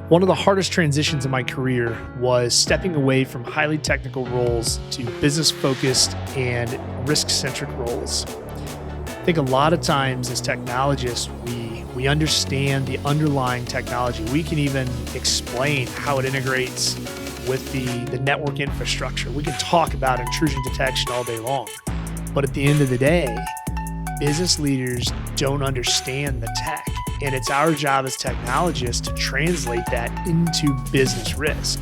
One of the hardest transitions in my career was stepping away from highly technical roles to business-focused and risk-centric roles. I think a lot of times as technologists, we understand the underlying technology. We can even explain how it integrates with the network infrastructure. We can talk about intrusion detection all day long. But at the end of the day, business leaders don't understand the tech. And it's our job as technologists to translate that into business risk.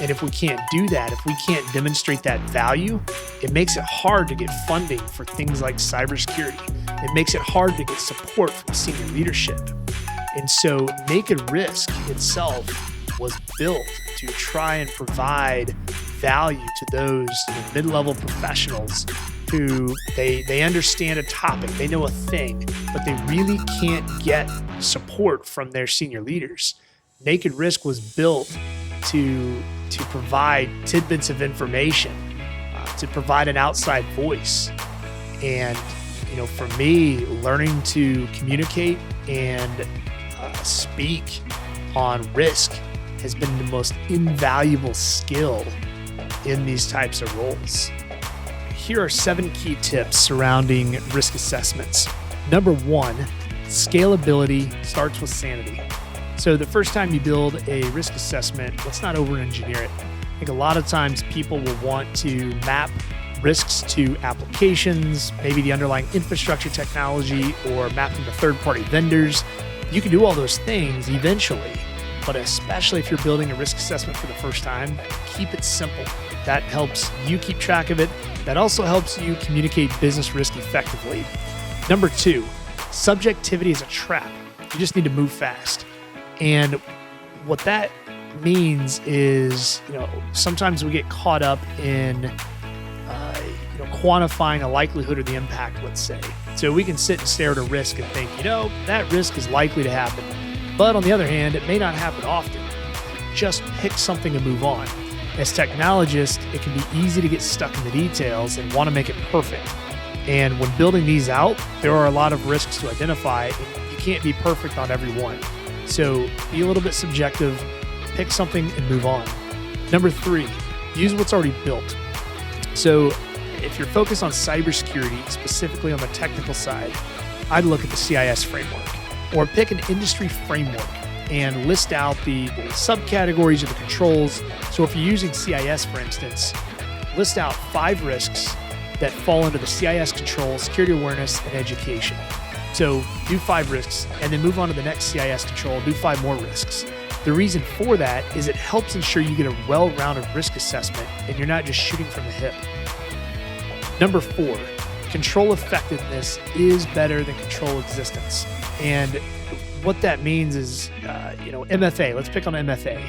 And if we can't do that, if we can't demonstrate that value, it makes it hard to get funding for things like cybersecurity. It makes it hard to get support from senior leadership. And so Naked Risk itself was built to try and provide value to those mid-level professionals who they understand a topic, they know a thing, but they really can't get support from their senior leaders. Naked Risk was built to provide tidbits of information, to provide an outside voice. And for me, learning to communicate and speak on risk has been the most invaluable skill in these types of roles. Here are 7 key tips surrounding risk assessments. Number 1, scalability starts with sanity. So the first time you build a risk assessment, let's not over-engineer it. I think a lot of times people will want to map risks to applications, maybe the underlying infrastructure technology, or map them to third-party vendors. You can do all those things eventually, but especially if you're building a risk assessment for the first time, keep it simple. That helps you keep track of it. That also helps you communicate business risk effectively. Number 2, subjectivity is a trap. You just need to move fast. And what that means is, sometimes we get caught up in, quantifying a likelihood or the impact, let's say. So we can sit and stare at a risk and think, that risk is likely to happen. But on the other hand, it may not happen often. Just pick something and move on. As technologists, it can be easy to get stuck in the details and want to make it perfect. And when building these out, there are a lot of risks to identify. You can't be perfect on every one. So be a little bit subjective, pick something and move on. Number 3, use what's already built. So if you're focused on cybersecurity, specifically on the technical side, I'd look at the CIS framework or pick an industry framework and list out the subcategories of the controls. So if you're using CIS, for instance, list out 5 risks that fall under the CIS control, security awareness, and education. So do 5 risks and then move on to the next CIS control, do 5 more risks. The reason for that is it helps ensure you get a well-rounded risk assessment and you're not just shooting from the hip. Number 4, control effectiveness is better than control existence. And what that means is, MFA, let's pick on MFA.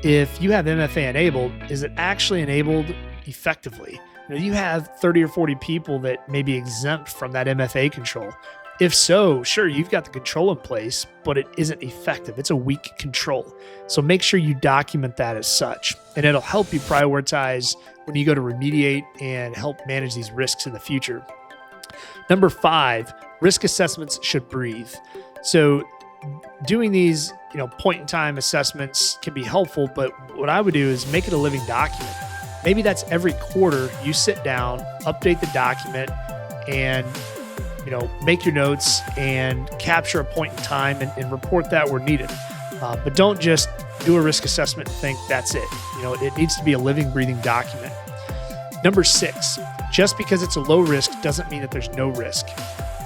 If you have MFA enabled, is it actually enabled effectively? You have 30 or 40 people that may be exempt from that MFA control. If so, sure, you've got the control in place, but it isn't effective. It's a weak control. So make sure you document that as such, and it'll help you prioritize when you go to remediate and help manage these risks in the future. Number 5, risk assessments should breathe. So doing these, point-in-time assessments can be helpful, but what I would do is make it a living document. Maybe that's every quarter you sit down, update the document, and make your notes and capture a point in time and report that where needed. But don't just do a risk assessment and think that's it. It needs to be a living, breathing document. Number 6, just because it's a low risk doesn't mean that there's no risk.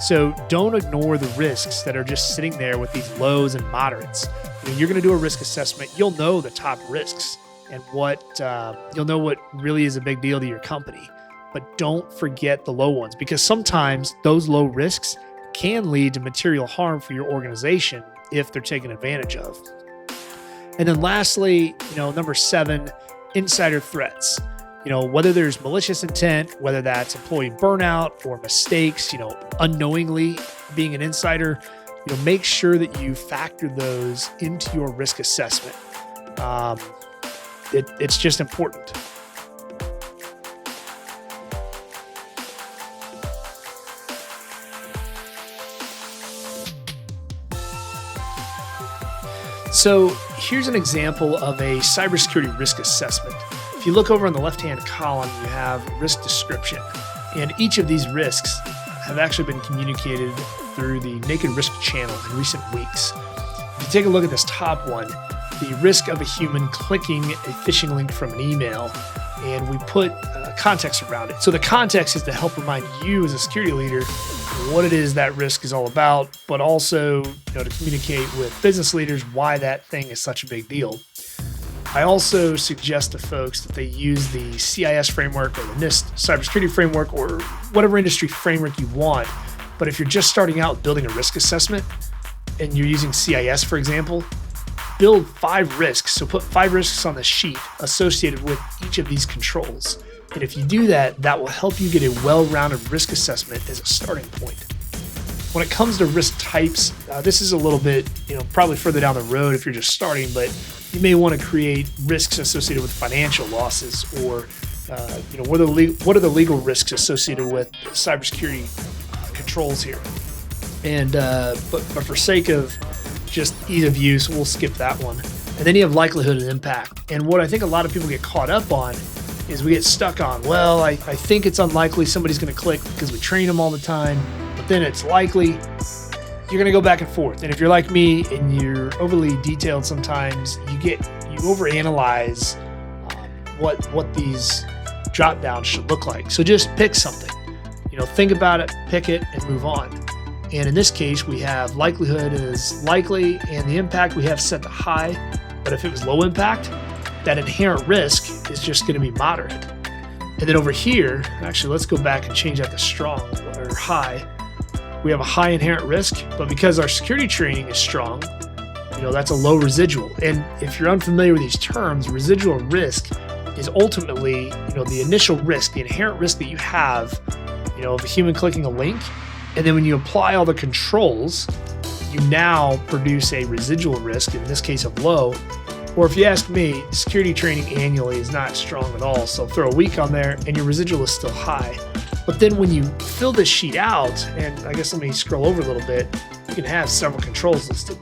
So don't ignore the risks that are just sitting there with these lows and moderates. You're going to do a risk assessment. You'll know the top risks and you'll know what really is a big deal to your company. But don't forget the low ones, because sometimes those low risks can lead to material harm for your organization if they're taken advantage of. And then lastly, number 7, insider threats. Whether there's malicious intent, whether that's employee burnout or mistakes, unknowingly being an insider, make sure that you factor those into your risk assessment. It's just important. So here's an example of a cybersecurity risk assessment. If you look over on the left-hand column, you have risk description. And each of these risks have actually been communicated through the Naked Risk channel in recent weeks. If you take a look at this top one, the risk of a human clicking a phishing link from an email, and we put context around it. So the context is to help remind you as a security leader what it is that risk is all about, but also to communicate with business leaders why that thing is such a big deal. I also suggest to folks that they use the CIS framework or the NIST cybersecurity framework or whatever industry framework you want. But if you're just starting out building a risk assessment and you're using CIS, for example, build 5 risks. So put 5 risks on the sheet associated with each of these controls. And if you do that, that will help you get a well-rounded risk assessment as a starting point. When it comes to risk types, this is a little bit, probably further down the road if you're just starting, but you may want to create risks associated with financial losses or, what are the legal risks associated with cybersecurity controls here. And but for sake of just ease of use, we'll skip that one. And then you have likelihood and impact. And what I think a lot of people get caught up on is we get stuck on, well, I think it's unlikely somebody's going to click because we train them all the time, but then it's likely. You're going to go back and forth. And if you're like me and you're overly detailed sometimes, you overanalyze what these drop downs should look like. So just pick something. Think about it, pick it, and move on. And in this case, we have likelihood is likely, and the impact we have set to high. But if it was low impact, that inherent risk is just going to be moderate. And then over here, actually, let's go back and change that to strong or high. We have a high inherent risk, but because our security training is strong, that's a low residual. And if you're unfamiliar with these terms, residual risk is ultimately, the initial risk, the inherent risk that you have, of a human clicking a link. And then when you apply all the controls, you now produce a residual risk, in this case of low. Or if you ask me, security training annually is not strong at all. So throw a week on there and your residual is still high. But then when you fill this sheet out, and I guess let me scroll over a little bit, you can have several controls listed.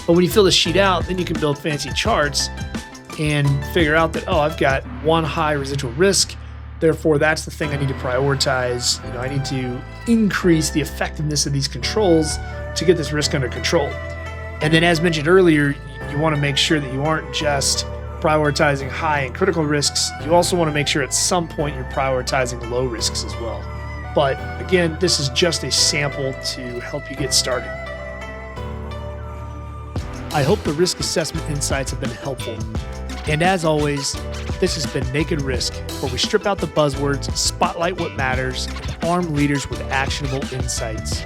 But when you fill this sheet out, then you can build fancy charts and figure out that, I've got one high residual risk. Therefore, that's the thing I need to prioritize. I need to increase the effectiveness of these controls to get this risk under control. And then as mentioned earlier, you want to make sure that you aren't just prioritizing high and critical risks. You also want to make sure at some point you're prioritizing low risks as well. But again, this is just a sample to help you get started. I hope the risk assessment insights have been helpful. And as always, this has been Naked Risk, where we strip out the buzzwords, spotlight what matters, and arm leaders with actionable insights.